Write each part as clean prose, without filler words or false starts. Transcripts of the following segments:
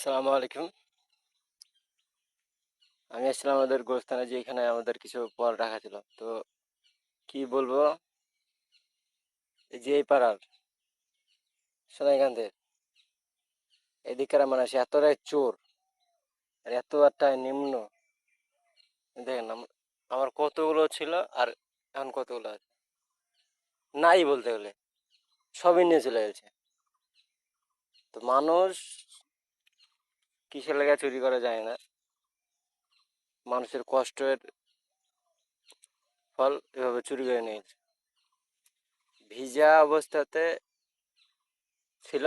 আসসালামু আলাইকুম। আমি আসছিলাম আমাদের গোরস্থানে, যে এখানে আমাদের কিছু ফল রাখা ছিল। তো কি বলবো, এই যে এই পাড়ার সোনাইকান্দের এদিককার মানুষ এতটাই চোর আর এতটাই নিম্ন। দেখেন আমার কতগুলো ছিল আর এখন কতগুলো আছে নাই বলতে গেলে, সবই নিয়ে চলে গেছে। তো মানুষ কিসের লেগে চুরি করে যায় না, মানুষের কষ্টের ফল এভাবে চুরি করে নিয়েছে। ভিজা অবস্থাতে ছিল,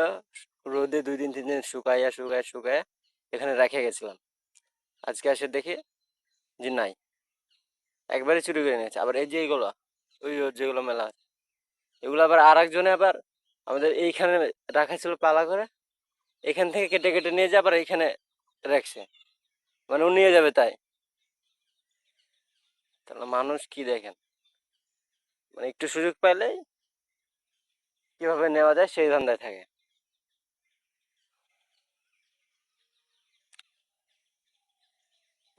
রোদে 2 দিন 3 দিন শুকাইয়া শুকাইয়া শুকাইয়া এখানে রেখে গেছিলাম। আজকে এসে দেখি যে নাই, একবারে চুরি করে নিয়েছে। আবার এই যে এইগুলো, ওই যেগুলো মেলা আছে, এগুলো আবার আর একজনে আবার আমাদের এইখানে রাখা ছিল পালা করে, এখান থেকে কেটে কেটে নিয়ে যায় আবার এইখানে রাখছে, মানে ও নিয়ে যাবে তাই। তাহলে মানুষ কি দেখেন, মানে একটু সুযোগ পাইলেই কিভাবে নেওয়া যায় সেই ধান্দায় থাকে।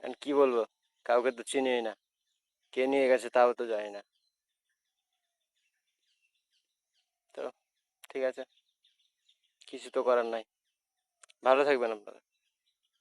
আর কি বলবো, কাউকে তো চিনিই না, কে নিয়ে গেছে তাও তো জানি না। তো ঠিক আছে, কিছু তো করার নাই। ভালো থাকবেন আপনারা।